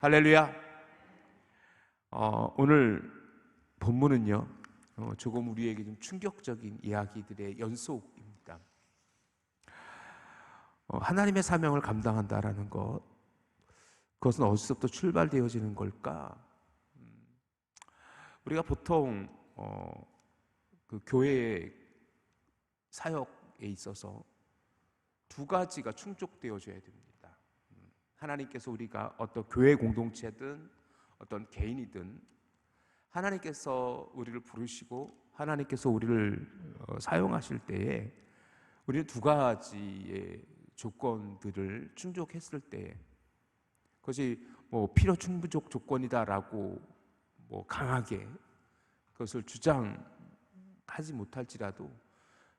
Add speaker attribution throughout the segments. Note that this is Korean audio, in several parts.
Speaker 1: 할렐루야. 오늘 본문은요, 조금 우리에게 좀 충격적인 이야기들의 연속입니다. 하나님의 사명을 감당한다라는 것, 그것은 어디서부터 출발되어지는 걸까? 우리가 보통 그 교회의 사역에 있어서 두 가지가 충족되어져야 됩니다. 하나님께서 우리가 어떤 교회 공동체든 어떤 개인이든 하나님께서 우리를 부르시고 하나님께서 우리를 사용하실 때에 우리는 두 가지의 조건들을 충족했을 때에 그것이 필요 충족 조건이다라고 강하게 그것을 주장하지 못할지라도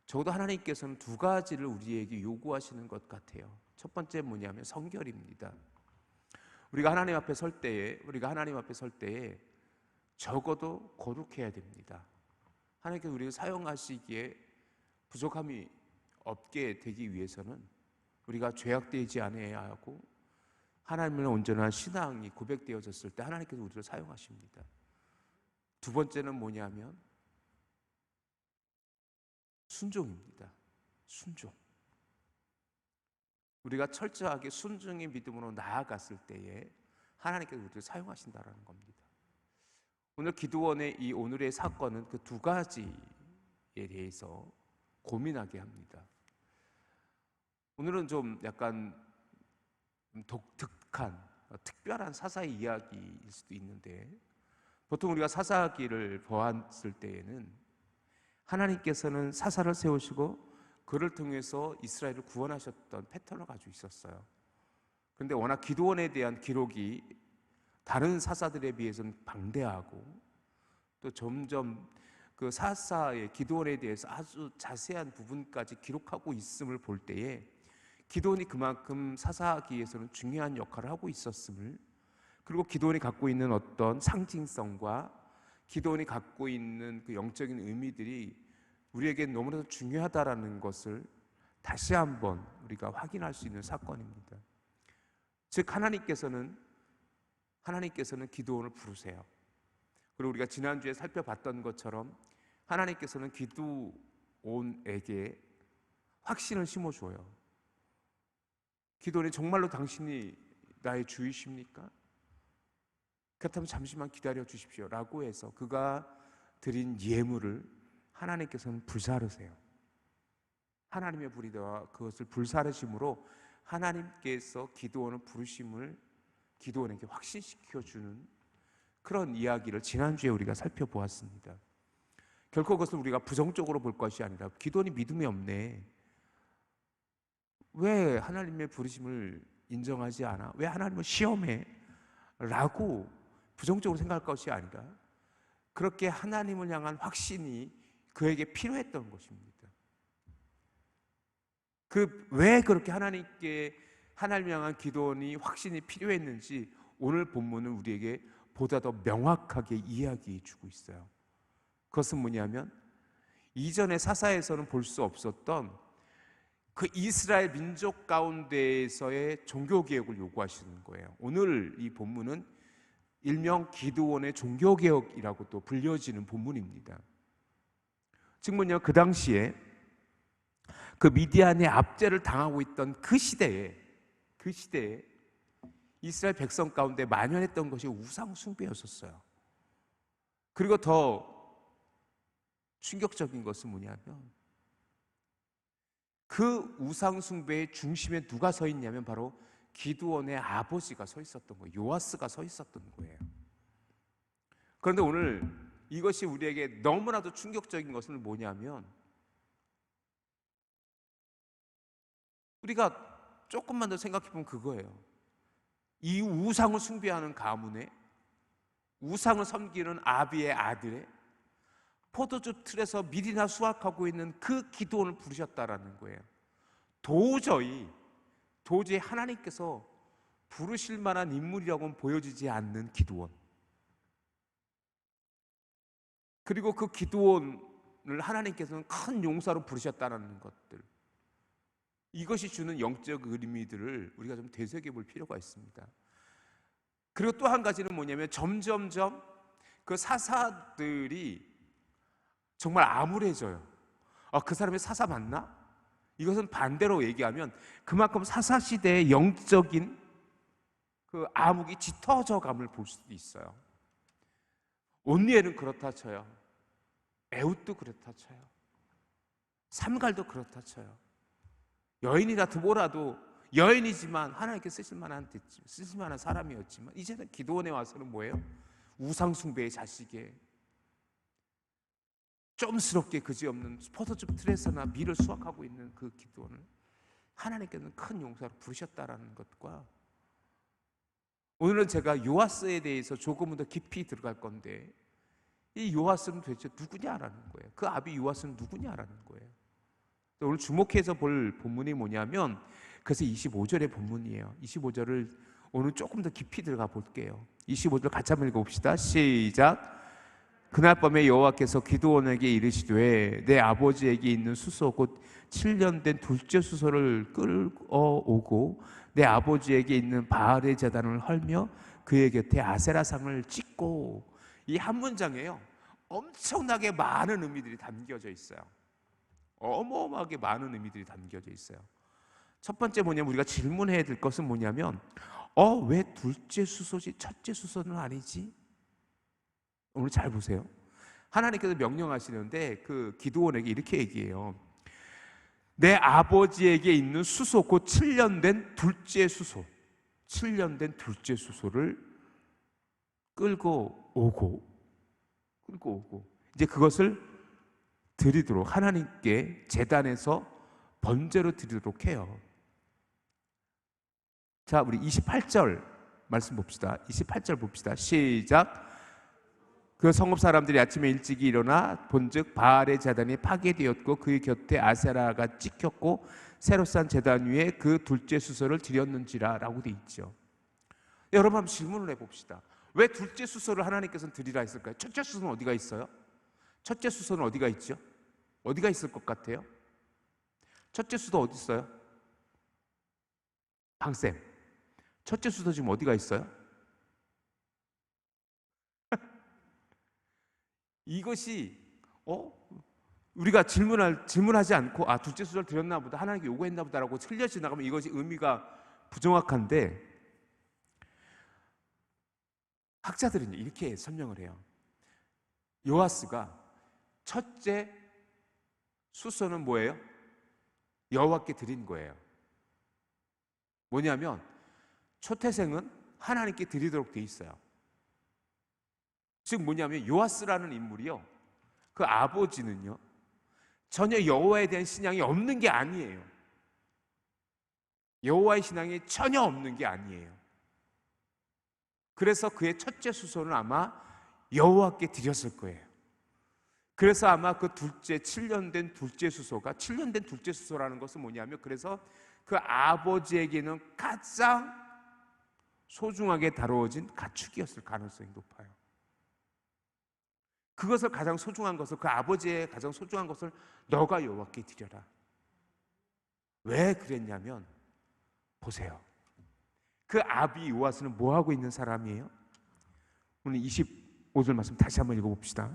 Speaker 1: 적어도 하나님께서는 두 가지를 우리에게 요구하시는 것 같아요. 첫 번째 뭐냐면 성결입니다. 우리가 하나님 앞에 설 때에 적어도 거룩해야 됩니다. 하나님께서 우리를 사용하시기에 부족함이 없게 되기 위해서는 우리가 죄악되지 않아야 하고 하나님의 온전한 신앙이 고백되어졌을 때 하나님께서 우리를 사용하십니다. 두 번째는 뭐냐면 순종입니다. 순종. 우리가 철저하게 순종의 믿음으로 나아갔을 때에 하나님께서 우리를 사용하신다는 겁니다. 오늘 기드온의 이 오늘의 사건은 그 두 가지에 대해서 고민하게 합니다. 오늘은 좀 약간 독특한 특별한 사사의 이야기일 수도 있는데 보통 우리가 사사기를 보았을 때에는 하나님께서는 사사를 세우시고 그를 통해서 이스라엘을 구원하셨던 패턴을 가지고 있었어요. 그런데 워낙 기드온에 대한 기록이 다른 사사들에 비해서는 방대하고 또 점점 그 사사의 기드온에 대해서 아주 자세한 부분까지 기록하고 있음을 볼 때에 기드온이 그만큼 사사기에서는 중요한 역할을 하고 있었음을, 그리고 기드온이 갖고 있는 어떤 상징성과 기드온이 갖고 있는 그 영적인 의미들이 우리에게 너무나도 중요하다라는 것을 다시 한번 우리가 확인할 수 있는 사건입니다. 즉 하나님께서는 기드온을 부르세요. 그리고 우리가 지난주에 살펴봤던 것처럼 하나님께서는 기드온에게 확신을 심어줘요. 기드온이 정말로 당신이 나의 주이십니까? 그렇다면 잠시만 기다려 주십시오 라고 해서 그가 드린 예물을 하나님께서는 불사르세요. 하나님의 불이다와 그것을 불사르심으로 하나님께서 기드온을 부르심을 기드온에게 확신시켜주는 그런 이야기를 지난주에 우리가 살펴보았습니다. 결코 그것을 우리가 부정적으로 볼 것이 아니라 기드온이 믿음이 없네, 왜 하나님의 부르심을 인정하지 않아? 왜 하나님을 시험해? 라고 부정적으로 생각할 것이 아니라 그렇게 하나님을 향한 확신이 그에게 필요했던 것입니다. 왜 그렇게 하나님을 향한 기도원이 확신이 필요했는지 오늘 본문은 우리에게 보다 더 명확하게 이야기해 주고 있어요. 그것은 뭐냐면 이전의 사사에서는 볼 수 없었던 그 이스라엘 민족 가운데에서의 종교개혁을 요구하시는 거예요. 오늘 이 본문은 일명 기드온의 종교개혁이라고 또 불려지는 본문입니다. 즉 뭐냐, 그 당시에 그 미디안의 압제를 당하고 있던 그 시대에 이스라엘 백성 가운데 만연했던 것이 우상 숭배였었어요. 그리고 더 충격적인 것은 뭐냐면 그 우상 숭배의 중심에 누가 서 있냐면 바로 기드온의 아버지가 서 있었던 거예요. 요아스가 서 있었던 거예요. 그런데 오늘 이것이 우리에게 너무나도 충격적인 것은 뭐냐면 우리가 조금만 더 생각해 보면 그거예요. 이 우상을 숭배하는 가문에 우상을 섬기는 아비의 아들의 포도주 틀에서 밀이나 수확하고 있는 그 기드온을 부르셨다라는 거예요. 도저히 하나님께서 부르실 만한 인물이라고는 보여지지 않는 기드온, 그리고 그 기드온을 하나님께서는 큰 용사로 부르셨다는 것들, 이것이 주는 영적 의미들을 우리가 좀 되새겨 볼 필요가 있습니다. 그리고 또 한 가지는 뭐냐면 점점점 그 사사들이 정말 암울해져요. 그 사람이 사사 맞나? 이것은 반대로 얘기하면 그만큼 사사 시대의 영적인 그 암흑이 짙어져 감을 볼 수도 있어요. 온니엘은 그렇다 쳐요. 에훗도 그렇다 쳐요. 삼갈도 그렇다 쳐요. 여인이라 드보라도 여인이지만 하나님께 쓰실 만한 사람이었지만 이제는 기도원에 와서는 뭐예요? 우상숭배의 자식에 좀스럽게 그지없는 포도즙 틀에서나 밀을 수확하고 있는 그 기도원을 하나님께서는 큰 용사로 부르셨다라는 것과, 오늘은 제가 요아스에 대해서 조금은 더 깊이 들어갈 건데, 이 요아스는 도대체 누구냐라는 거예요. 그 아비 요아스는 누구냐라는 거예요. 오늘 주목해서 볼 본문이 뭐냐면, 그래서 25절의 본문이에요. 25절을 오늘 조금 더 깊이 들어가 볼게요. 25절 같이 한번 읽어봅시다. 시작. 그날 밤에 여호와께서 기드온에게 이르시되 내 아버지에게 있는 수소 곧 7년 된 둘째 수소를 끌어오고 내 아버지에게 있는 바알의 제단을 헐며 그의 곁에 아세라상을 찍고. 이 한 문장에요 엄청나게 많은 의미들이 담겨져 있어요. 어마어마하게 많은 의미들이 담겨져 있어요. 첫 번째 뭐냐면 우리가 질문해야 될 것은 뭐냐면 왜 둘째 수소지 첫째 수소는 아니지? 오늘 잘 보세요. 하나님께서 명령하시는데 그 기드온에게 이렇게 얘기해요. 내 아버지에게 있는 수소 곧 7년 된 둘째 수소, 7년 된 둘째 수소를 끌고 오고 이제 그것을 드리도록 하나님께 제단에서 번제로 드리도록 해요. 자, 우리 28절 말씀 봅시다. 28절 봅시다. 시작. 그 성읍 사람들이 아침에 일찍이 일어나 본즉 바알의 제단이 파괴되었고 그의 곁에 아세라가 찍혔고 새로 싼 제단 위에 그 둘째 수소를 드렸는지라 라고 돼 있죠. 여러분 한번 질문을 해봅시다. 왜 둘째 수소를 하나님께서는 드리라 했을까요? 첫째 수소는 어디가 있어요? 첫째 수소는 어디가 있죠? 어디가 있을 것 같아요? 첫째 수소 어디 있어요? 방쌤, 첫째 수소 지금 어디가 있어요? 이것이 우리가 질문하지 않고 둘째 수소를 드렸나 보다, 하나님께 요구했나 보다라고 틀려 지나가면 이것이 의미가 부정확한데, 학자들은 이렇게 설명을 해요. 요아스가 첫째 수소는 뭐예요? 여호와께 드린 거예요. 뭐냐면 초태생은 하나님께 드리도록 돼 있어요. 즉 뭐냐면 요아스라는 인물이요, 그 아버지는요 전혀 여호와에 대한 신앙이 없는 게 아니에요. 여호와의 신앙이 전혀 없는 게 아니에요. 그래서 그의 첫째 수소는 아마 여호와께 드렸을 거예요. 그래서 아마 그 둘째 7년 된 둘째 수소가, 7년 된 둘째 수소라는 것은 뭐냐면, 그래서 그 아버지에게는 가장 소중하게 다루어진 가축이었을 가능성이 높아요. 그것을 가장 소중한 것을, 그 아버지의 가장 소중한 것을 너가 여호와께 드려라. 왜 그랬냐면, 보세요. 그 아비 요아스는 뭐 하고 있는 사람이에요? 오늘 25절 말씀 다시 한번 읽어봅시다.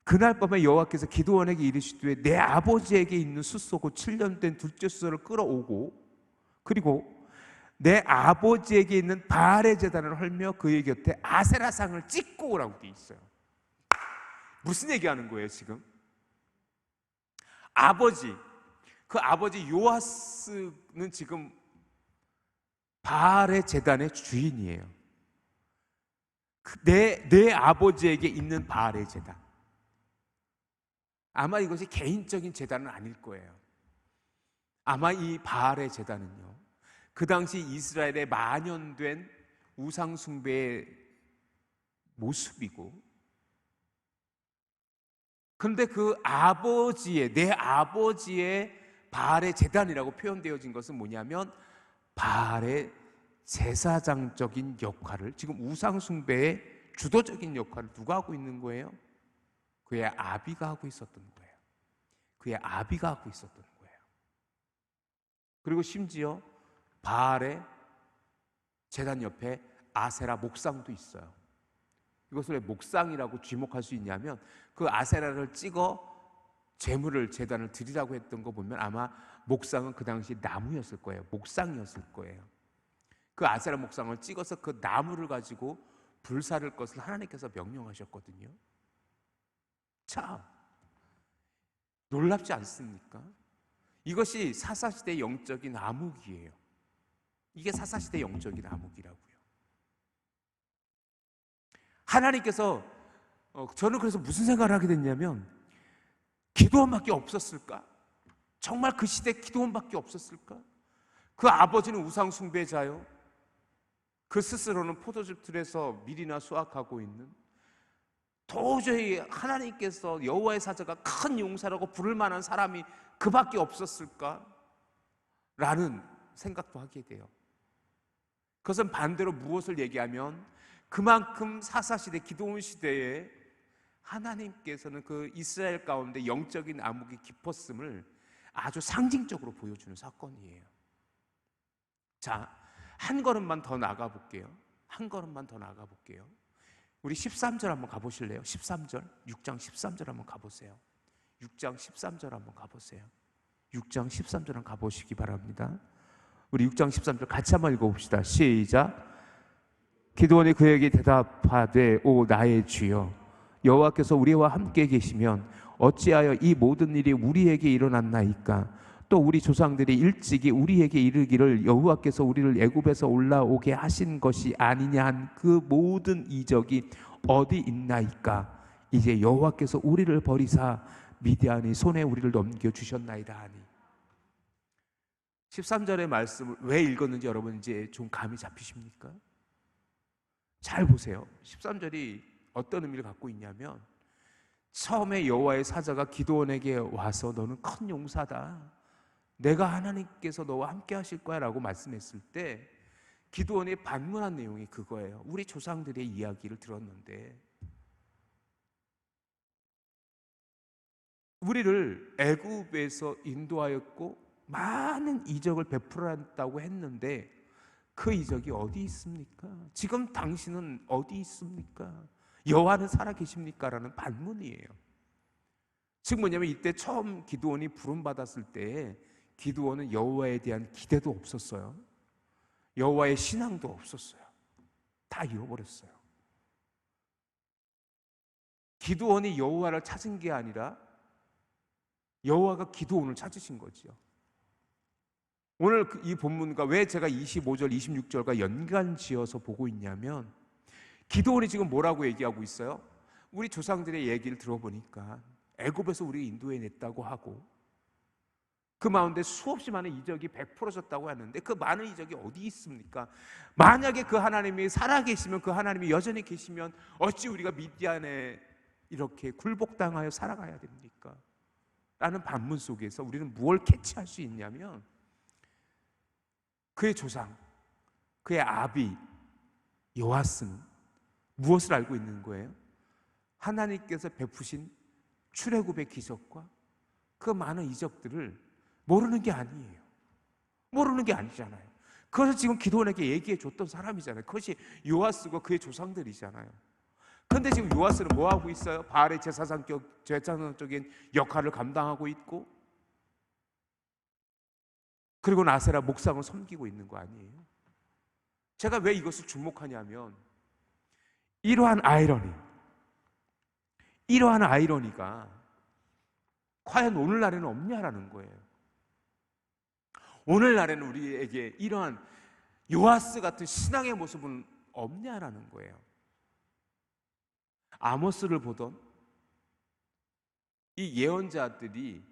Speaker 1: 그날 밤에 여호와께서 기드온에게 이르시되 내 아버지에게 있는 수소 곧 7년 된 둘째 수소를 끌어오고 그리고 내 아버지에게 있는 바알의 제단을 헐며 그의 곁에 아세라상을 찍고 오라고 되어 있어요. 무슨 얘기하는 거예요 지금? 그 아버지 요아스는 지금 바알의 제단의 주인이에요. 내 아버지에게 있는 바알의 제단, 아마 이것이 개인적인 제단은 아닐 거예요. 아마 이 바알의 제단은요, 그 당시 이스라엘의 만연된 우상 숭배의 모습이고, 그런데 그 내 아버지의 바알의 제단이라고 표현되어진 것은 뭐냐면, 바알의 제사장적인 역할을, 지금 우상 숭배의 주도적인 역할을 누가 하고 있는 거예요? 그의 아비가 하고 있었던 거예요. 그의 아비가 하고 있었던 거예요. 그리고 심지어 바알의 제단 옆에 아세라 목상도 있어요. 이것을 왜 목상이라고 지목할 수 있냐면 그 아세라를 찍어 제물을 제단을 드리라고 했던 거 보면 아마 목상은 그 당시 나무였을 거예요. 목상이었을 거예요. 그 아세라 목상을 찍어서 그 나무를 가지고 불사를 것을 하나님께서 명령하셨거든요. 참 놀랍지 않습니까? 이것이 사사시대 영적인 암흑이에요. 이게 사사시대 영적인 암흑이라고요. 하나님께서 저는 그래서 무슨 생각을 하게 됐냐면 기드온밖에 없었을까? 정말 그 시대 기드온밖에 없었을까? 그 아버지는 우상 숭배자요. 그 스스로는 포도즙 틀에서 밀이나 수확하고 있는, 도저히 하나님께서 여호와의 사자가 큰 용사라고 부를 만한 사람이 그밖에 없었을까? 라는 생각도 하게 돼요. 그것은 반대로 무엇을 얘기하면 그만큼 사사시대 기드온 시대에 하나님께서는 그 이스라엘 가운데 영적인 암흑이 깊었음을 아주 상징적으로 보여주는 사건이에요. 자, 한 걸음만 더 나가 볼게요. 한 걸음만 더 나가 볼게요. 우리 13절 한번 가보실래요? 13절, 6장 13절 한번 가보세요. 6장 13절 한번 가보세요. 6장 13절 한번 가보시기 바랍니다. 우리 6장 13절 같이 한번 읽어봅시다. 시작. 기드온이 그에게 대답하되 오 나의 주여 여호와께서 우리와 함께 계시면 어찌하여 이 모든 일이 우리에게 일어났나이까? 또 우리 조상들이 일찍이 우리에게 이르기를 여호와께서 우리를 애굽에서 올라오게 하신 것이 아니냐 한 그 모든 이적이 어디 있나이까? 이제 여호와께서 우리를 버리사 미디안의 손에 우리를 넘겨주셨나이다 하니. 13절의 말씀을 왜 읽었는지 여러분 이제 좀 감이 잡히십니까? 잘 보세요. 13절이 어떤 의미를 갖고 있냐면 처음에 여호와의 사자가 기드온에게 와서 너는 큰 용사다, 내가 하나님께서 너와 함께 하실 거야 라고 말씀했을 때 기드온이 반문한 내용이 그거예요. 우리 조상들의 이야기를 들었는데 우리를 애굽에서 인도하였고 많은 이적을 베풀었다고 했는데 그 이적이 어디 있습니까? 지금 당신은 어디 있습니까? 여호와는 살아계십니까? 라는 반문이에요. 즉 뭐냐면 이때 처음 기드온이 부름받았을 때 기드온은 여호와에 대한 기대도 없었어요. 여호와의 신앙도 없었어요. 다 잃어버렸어요. 기드온이 여호와를 찾은 게 아니라 여호와가 기드온을 찾으신 거지요. 오늘 이 본문과 왜 제가 25절, 26절과 연관지어서 보고 있냐면 기드온이 지금 뭐라고 얘기하고 있어요? 우리 조상들의 얘기를 들어보니까 애굽에서 우리 인도해냈다고 하고 그 가운데 수없이 많은 이적이 베풀어졌다고 하는데 그 많은 이적이 어디 있습니까? 만약에 그 하나님이 살아계시면, 그 하나님이 여전히 계시면 어찌 우리가 미디안에 이렇게 굴복당하여 살아가야 됩니까? 라는 반문 속에서 우리는 무엇을 캐치할 수 있냐면 그의 조상, 그의 아비 요아스는 무엇을 알고 있는 거예요? 하나님께서 베푸신 출애굽의 기적과 그 많은 이적들을 모르는 게 아니에요. 모르는 게 아니잖아요. 그것을 지금 기드온에게 얘기해 줬던 사람이잖아요. 그것이 요아스고 그의 조상들이잖아요. 그런데 지금 요아스는 뭐 하고 있어요? 바알의 제사장적인 역할을 감당하고 있고 그리고 아세라 목상을 섬기고 있는 거 아니에요? 제가 왜 이것을 주목하냐면 이러한 아이러니가 과연 오늘날에는 없냐라는 거예요. 오늘날에는 우리에게 이러한 요아스 같은 신앙의 모습은 없냐라는 거예요. 아모스를 보던 이 예언자들이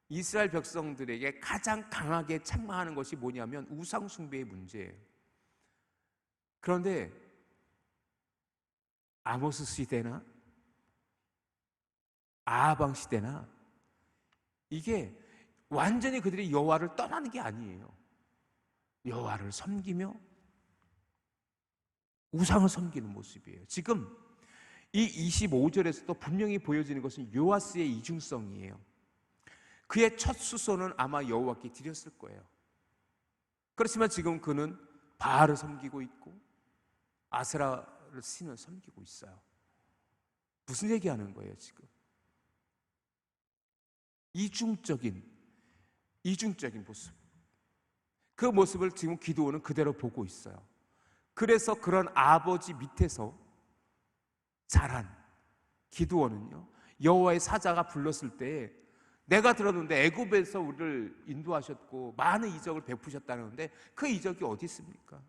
Speaker 1: 이스라엘 백성들에게 가장 강하게 책망하는 것이 뭐냐면 우상 숭배의 문제예요. 그런데 아모스 시대나 아하방 시대나 이게 완전히 그들이 여호와를 떠나는 게 아니에요. 여호와를 섬기며 우상을 섬기는 모습이에요. 지금 이 25절에서도 분명히 보여지는 것은 요아스의 이중성이에요. 그의 첫 수소는 아마 여호와께 드렸을 거예요. 그렇지만 지금 그는 바알을 섬기고 있고 아세라를 신을 섬기고 있어요. 무슨 얘기하는 거예요 지금? 이중적인 모습. 그 모습을 지금 기드온은 그대로 보고 있어요. 그래서 그런 아버지 밑에서 자란 기드온은요, 여호와의 사자가 불렀을 때 내가 들었는데 애굽에서 우리를 인도하셨고 많은 이적을 베푸셨다는데 그 이적이 어디 있습니까?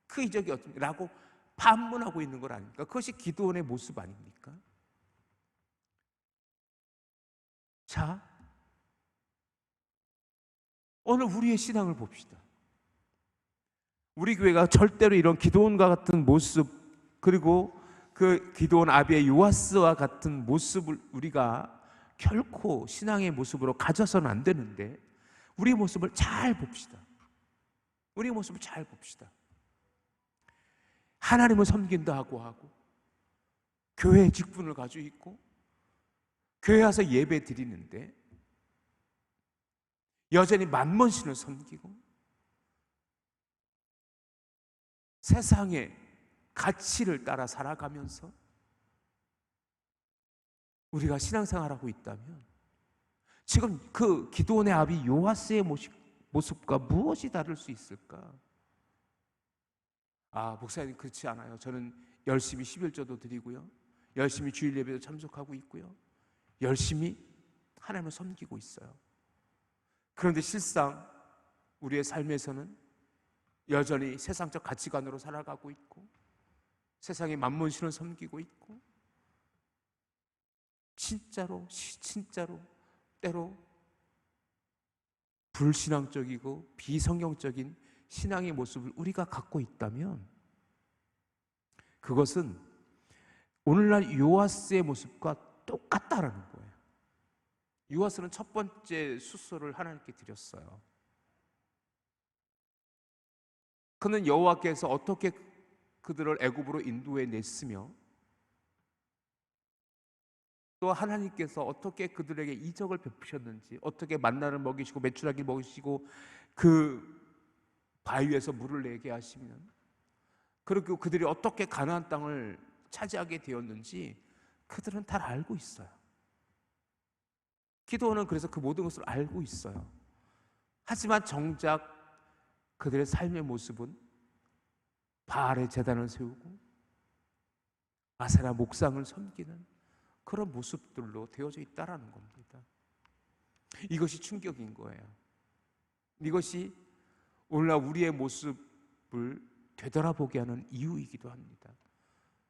Speaker 1: 그 이적이 어떻습니까? 라고 반문하고 있는 걸 아닙니까? 그것이 기드온의 모습 아닙니까? 자, 오늘 우리의 신앙을 봅시다. 우리 교회가 절대로 이런 기드온과 같은 모습, 그리고 그 기드온 아비의 요아스와 같은 모습을 우리가 결코 신앙의 모습으로 가져서는 안 되는데, 우리 모습을 잘 봅시다. 우리 모습을 잘 봅시다. 하나님을 섬긴다고 하고 교회의 직분을 가지고 있고 교회 와서 예배 드리는데 여전히 만몬신을 섬기고 세상의 가치를 따라 살아가면서 우리가 신앙생활하고 있다면 지금 그 기드온의 아비 요아스의 모습과 무엇이 다를 수 있을까? 목사님 그렇지 않아요. 저는 열심히 11조도 드리고요, 열심히 주일 예배도 참석하고 있고요, 열심히 하나님을 섬기고 있어요. 그런데 실상 우리의 삶에서는 여전히 세상적 가치관으로 살아가고 있고 세상의 만몬신을 섬기고 있고 진짜로 때로 불신앙적이고 비성경적인 신앙의 모습을 우리가 갖고 있다면 그것은 오늘날 요아스의 모습과 똑같다라는 거예요. 요아스는 첫 번째 수소를 하나님께 드렸어요. 그는 여호와께서 어떻게 그들을 애굽으로 인도해 냈으며 또 하나님께서 어떻게 그들에게 이적을 베푸셨는지, 어떻게 만나를 먹이시고 메추라기 먹이시고 그 바위에서 물을 내게 하시면, 그리고 그들이 어떻게 가나안 땅을 차지하게 되었는지 그들은 다 알고 있어요. 기드온은 그래서 그 모든 것을 알고 있어요. 하지만 정작 그들의 삶의 모습은 바알의 제단을 세우고 아세라 목상을 섬기는 그런 모습들로 되어져 있다라는 겁니다. 이것이 충격인 거예요. 이것이 오늘날 우리의 모습을 되돌아보게 하는 이유이기도 합니다.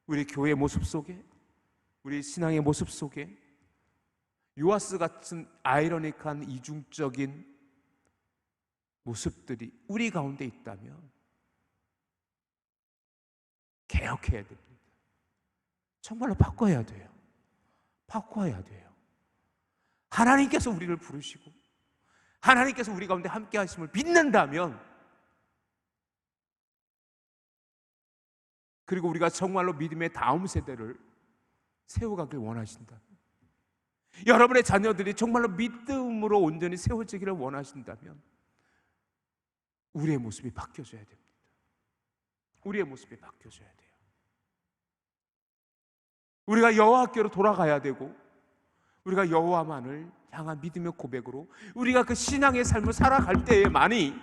Speaker 1: 우리 교회의 모습 속에, 우리 신앙의 모습 속에 요아스 같은 아이러니한 이중적인 모습들이 우리 가운데 있다면 개혁해야 됩니다. 정말로 바꿔야 돼요. 바꿔야 돼요. 하나님께서 우리를 부르시고 하나님께서 우리 가운데 함께 하심을 믿는다면, 그리고 우리가 정말로 믿음의 다음 세대를 세워가길 원하신다면, 여러분의 자녀들이 정말로 믿음으로 온전히 세워지기를 원하신다면 우리의 모습이 바뀌어져야 됩니다. 우리의 모습이 바뀌어져야 돼요. 우리가 여호와께로 돌아가야 되고, 우리가 여호와만을 향한 믿음의 고백으로 우리가 그 신앙의 삶을 살아갈 때에만이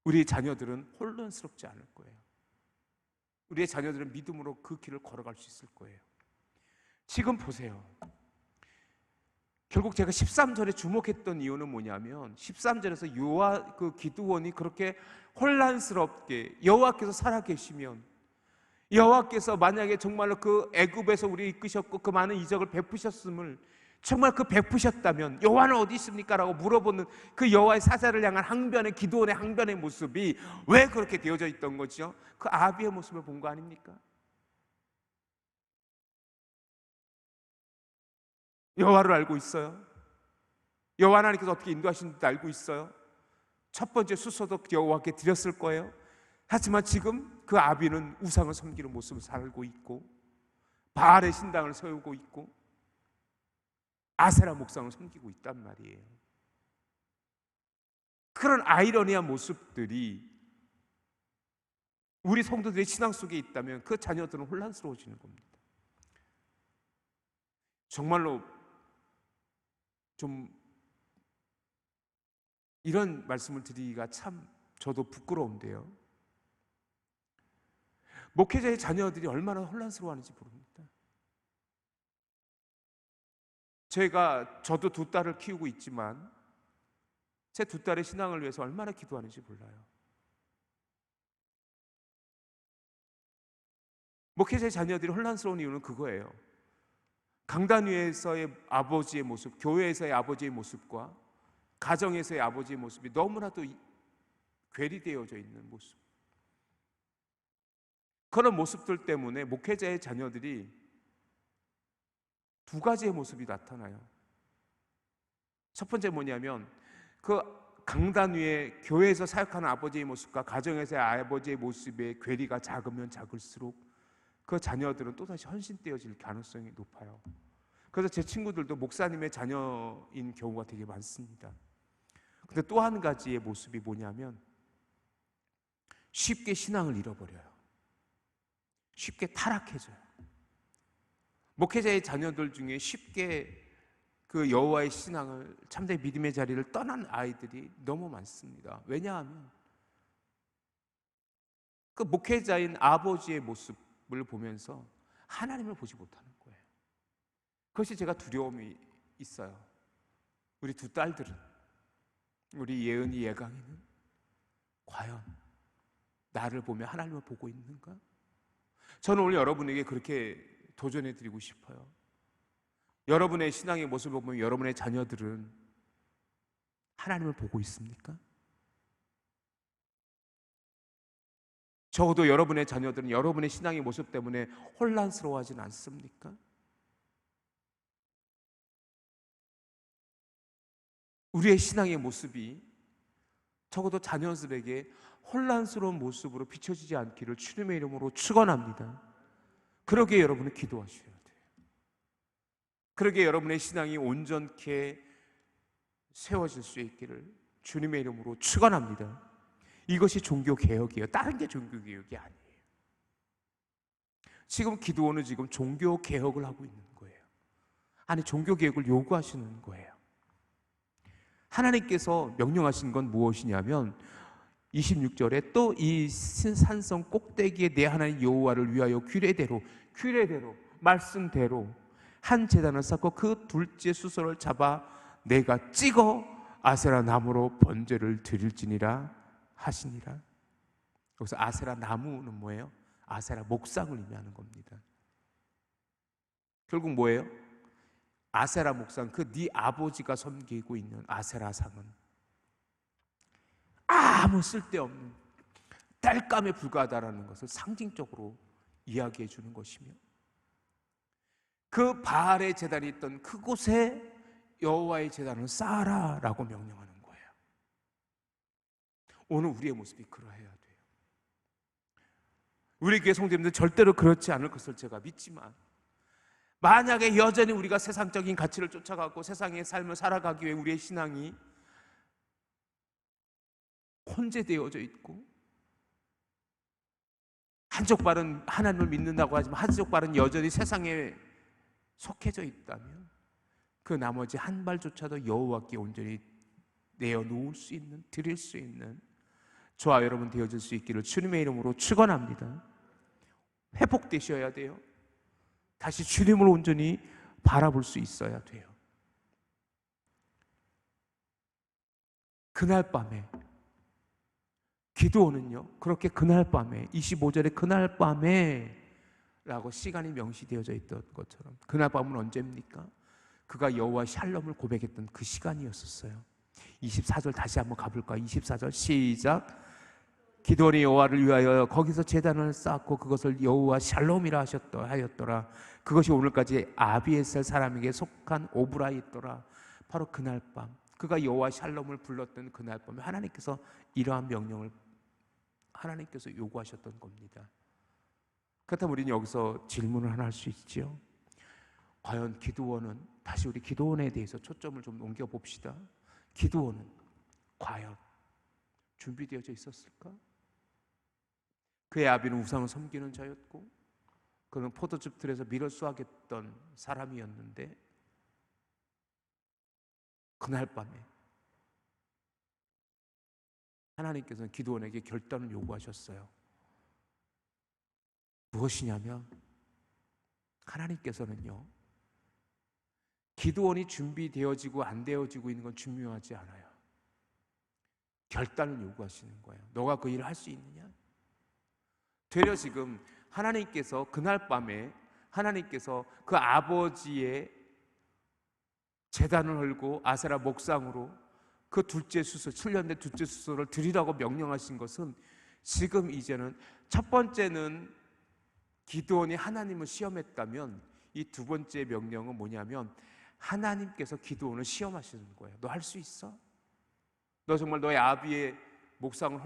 Speaker 1: 우리의 자녀들은 혼란스럽지 않을 거예요. 우리의 자녀들은 믿음으로 그 길을 걸어갈 수 있을 거예요. 지금 보세요. 결국 제가 13절에 주목했던 이유는 뭐냐면, 13절에서 그 기드온이 그렇게 혼란스럽게 여호와께서 살아계시면, 여호와께서 만약에 정말로 그 애굽에서 우리 이끄셨고 그 많은 이적을 베푸셨음을 정말 그 베푸셨다면 여호와는 어디 있습니까? 라고 물어보는 그 여호와의 사자를 향한 항변의, 기드온의 항변의 모습이 왜 그렇게 되어져 있던 거죠? 그 아비의 모습을 본 거 아닙니까? 여호와를 알고 있어요. 여호와 하나님께서 어떻게 인도하시는지도 알고 있어요. 첫 번째 수소도 여호와께 드렸을 거예요. 하지만 지금 그 아비는 우상을 섬기는 모습을 살고 있고 바알의 신당을 세우고 있고 아세라 목상을 섬기고 있단 말이에요. 그런 아이러니한 모습들이 우리 성도들의 신앙 속에 있다면 그 자녀들은 혼란스러워지는 겁니다. 정말로 좀 이런 말씀을 드리기가 참 저도 부끄러운데요. 목회자의 자녀들이 얼마나 혼란스러워하는지 모릅니다. 저도 두 딸을 키우고 있지만 제 두 딸의 신앙을 위해서 얼마나 기도하는지 몰라요. 목회자의 자녀들이 혼란스러운 이유는 그거예요. 강단 위에서의 아버지의 모습, 교회에서의 아버지의 모습과 가정에서의 아버지의 모습이 너무나도 괴리되어져 있는 모습. 그런 모습들 때문에 목회자의 자녀들이 두 가지의 모습이 나타나요. 첫 번째 뭐냐면 그 강단 위에 교회에서 사역하는 아버지의 모습과 가정에서의 아버지의 모습의 괴리가 작으면 작을수록 그 자녀들은 또다시 헌신되어질 가능성이 높아요. 그래서 제 친구들도 목사님의 자녀인 경우가 되게 많습니다. 근데 또 한 가지의 모습이 뭐냐면 쉽게 신앙을 잃어버려요. 쉽게 타락해져요. 목회자의 자녀들 중에 쉽게 그 여호와의 신앙을, 참된 믿음의 자리를 떠난 아이들이 너무 많습니다. 왜냐하면 그 목회자인 아버지의 모습을 보면서 하나님을 보지 못하는 거예요. 그것이 제가 두려움이 있어요. 우리 두 딸들은, 우리 예은이, 예강이는 과연 나를 보며 하나님을 보고 있는가? 저는 오늘 여러분에게 그렇게 도전해 드리고 싶어요. 여러분의 신앙의 모습을 보면 여러분의 자녀들은 하나님을 보고 있습니까? 적어도 여러분의 자녀들은 여러분의 신앙의 모습 때문에 혼란스러워하진 않습니까? 우리의 신앙의 모습이 적어도 자녀들에게 혼란스러운 모습으로 비춰지지 않기를 주님의 이름으로 축원합니다. 그러기에 여러분은 기도하셔야 돼요. 그러기에 여러분의 신앙이 온전케 세워질 수 있기를 주님의 이름으로 축원합니다. 이것이 종교개혁이에요. 다른 게 종교개혁이 아니에요. 지금 기도원은 지금 종교개혁을 하고 있는 거예요. 아니, 종교개혁을 요구하시는 거예요. 하나님께서 명령하신 건 무엇이냐면 26절에 또 이 산성 꼭대기에 내 하나님 여호와를 위하여 규례대로 말씀대로 한 제단을 쌓고 그 둘째 수소를 잡아 내가 찍어 아세라 나무로 번제를 드릴지니라 하시니라. 여기서 아세라 나무는 뭐예요? 아세라 목상을 의미하는 겁니다. 결국 뭐예요? 아세라 목상, 그 네 아버지가 섬기고 있는 아세라 상은 아무 쓸데없는 땔감에 불과하다라는 것을 상징적으로 이야기해 주는 것이며, 그 바알의 제단이 있던 그곳에 여호와의 제단을 쌓아라라고 명령하는 거예요. 오늘 우리의 모습이 그러해야 돼요. 우리 교회 성도님들 절대로 그렇지 않을 것을 제가 믿지만, 만약에 여전히 우리가 세상적인 가치를 쫓아가고 세상의 삶을 살아가기 위해 우리의 신앙이 혼재되어져 있고, 한쪽 발은 하나님을 믿는다고 하지만 한쪽 발은 여전히 세상에 속해져 있다면 그 나머지 한 발조차도 여호와께 온전히 내어놓을 수 있는, 드릴 수 있는 저와 여러분 되어질 수 있기를 주님의 이름으로 축원합니다. 회복되셔야 돼요. 다시 주님을 온전히 바라볼 수 있어야 돼요. 그날 밤에 기도원은요, 그렇게 그날 밤에 25절에 그날 밤에 라고 시간이 명시되어져 있던 것처럼 그날 밤은 언제입니까? 그가 여호와 샬롬을 고백했던 그 시간이었었어요. 24절 다시 한번 가볼까요? 24절 시작. 기도원이 여호와를 위하여 거기서 제단을 쌓고 그것을 여호와 샬롬이라 하였더라. 그것이 오늘까지 아비에셀 사람에게 속한 오브라이더라. 바로 그날 밤, 그가 여호와 샬롬을 불렀던 그날 밤에 하나님께서 이러한 명령을 하나님께서 요구하셨던 겁니다. 그렇다면 우리는 여기서 질문을 하나 할 수 있지요. 과연 기도원은, 다시 우리 기도원에 대해서 초점을 좀 옮겨봅시다. 기도원은 과연 준비되어져 있었을까? 그의 아비는 우상을 섬기는 자였고 그는 포도즙 틀에서 밀을 쏘아겠던 사람이었는데 그날 밤에 하나님께서는 기드온에게 결단을 요구하셨어요. 무엇이냐면 하나님께서는요, 기드온이 준비되어지고 안 되어지고 있는 건 중요하지 않아요. 결단을 요구하시는 거예요. 너가 그 일을 할 수 있느냐? 되려 지금 하나님께서 그날 밤에 하나님께서 그 아버지의 제단을 헐고 아세라 목상으로 그 둘째 수소, 7년 된 둘째 수소를 드리라고 명령하신 것은 지금 이제는 첫 번째는 기드온이 하나님을 시험했다면 이 두 번째 명령은 뭐냐면 하나님께서 기드온을 시험하시는 거예요. 너 할 수 있어? 너 정말 너의 아비의 목상을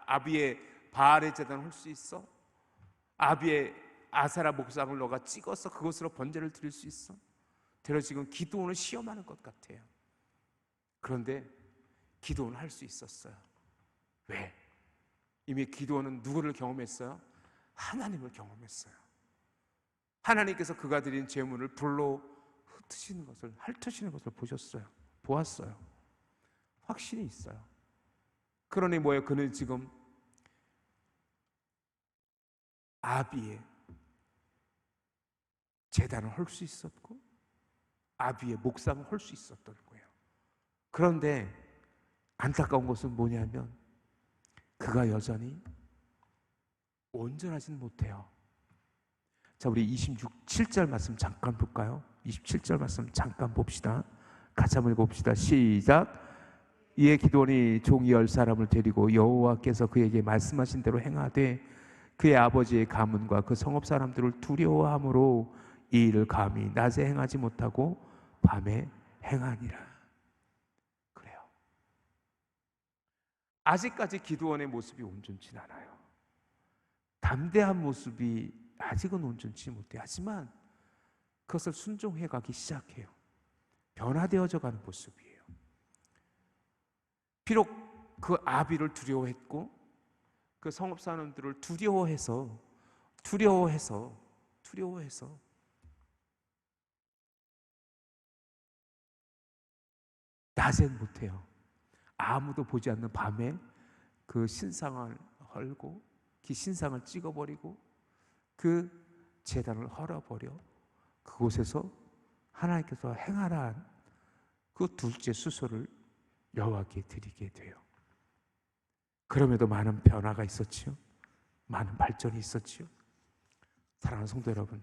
Speaker 1: 아비의 바알의 제단을 할 수 있어? 아비의 아세라 목상을 너가 찍어서 그것으로 번제를 드릴 수 있어? 되려 지금 기드온을 시험하는 것 같아요. 그런데 기드온은 할 수 있었어요. 왜? 이미 기드온은 누구를 경험했어요? 하나님을 경험했어요. 하나님께서 그가 드린 제물을 불로 흩으시는 것을, 핥으시는 것을 보셨어요. 보았어요. 확신이 있어요. 그러니 뭐예요? 그는 지금 아비의 제단을 헐 수 있었고 아비의 목상을 헐 수 있었던 거예요. 그런데 안타까운 것은 뭐냐면 그가 여전히 온전하진 못해요. 자, 우리 27절 말씀 잠깐 볼까요? 27절 말씀 잠깐 봅시다. 같이 한번 읽어봅시다. 시작. 이에 기드온이 종이 10사람을 데리고 여호와께서 그에게 말씀하신 대로 행하되 그의 아버지의 가문과 그 성읍 사람들을 두려워함으로 이 일을 감히 낮에 행하지 못하고 밤에 행하니라. 그래요. 아직까지 기드온의 모습이 온전치 않아요. 담대한 모습이 아직은 온전치 못해요. 하지만 그것을 순종해 가기 시작해요. 변화되어져 가는 모습이에요. 비록 그 아비를 두려워했고 그 성읍 사람들을 두려워해서 낮엔 못해요. 아무도 보지 않는 밤에 그 신상을 헐고 그 신상을 찍어버리고 그 제단을 헐어버려 그곳에서 하나님께서 행하라 한 그 둘째 수소를 여호와께 드리게 돼요. 그럼에도 많은 변화가 있었지요. 많은 발전이 있었지요. 사랑하는 성도 여러분,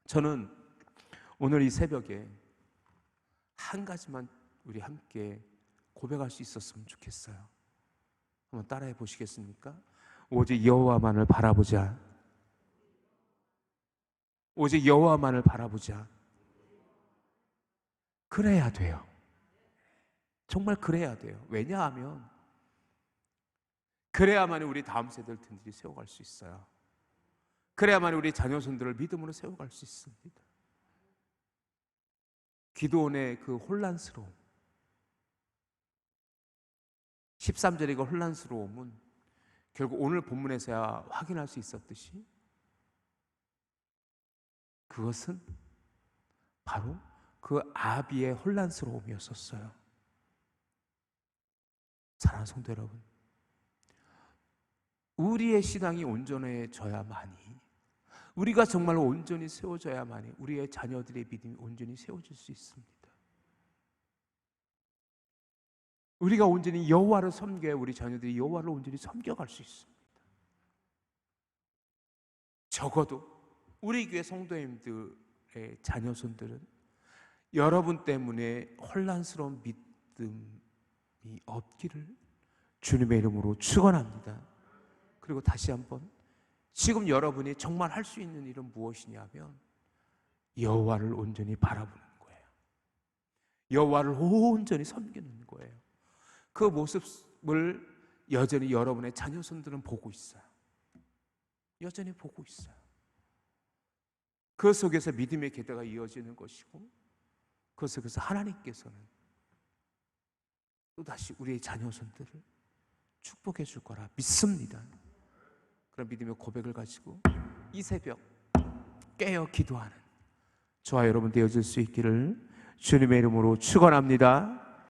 Speaker 1: 저는 오늘 이 새벽에 한 가지만 우리 함께 고백할 수 있었으면 좋겠어요. 한번 따라해 보시겠습니까? 오직 여호와만을 바라보자. 오직 여호와만을 바라보자. 그래야 돼요. 정말 그래야 돼요. 왜냐하면 그래야만 우리 다음 세대들이 세워갈 수 있어요. 그래야만 우리 자녀손들을 믿음으로 세워갈 수 있습니다. 기드온의 그 혼란스러움, 13절의 그 혼란스러움은 결국 오늘 본문에서야 확인할 수 있었듯이 그것은 바로 그 아비의 혼란스러움이었었어요. 사랑하는 성도 여러분, 우리의 신앙이 온전해져야만이, 우리가 정말 온전히 세워져야만이 우리의 자녀들의 믿음이 온전히 세워질 수 있습니다. 우리가 온전히 여호와를 섬겨야 우리 자녀들이 여호와를 온전히 섬겨갈 수 있습니다. 적어도 우리 교회 성도님들의 자녀손들은 여러분 때문에 혼란스러운 믿음이 없기를 주님의 이름으로 축원합니다. 그리고 다시 한번 지금 여러분이 정말 할 수 있는 일은 무엇이냐면 여호와를 온전히 바라보는 거예요. 여호와를 온전히 섬기는 거예요. 그 모습을 여전히 여러분의 자녀손들은 보고 있어요. 여전히 보고 있어요. 그 속에서 믿음의 계대가 이어지는 것이고 그 속에서 하나님께서는 또다시 우리의 자녀손들을 축복해 줄 거라 믿습니다. 그런 믿음의 고백을 가지고 이 새벽 깨어 기도하는 저와 여러분 되어질 수 있기를 주님의 이름으로 축원합니다.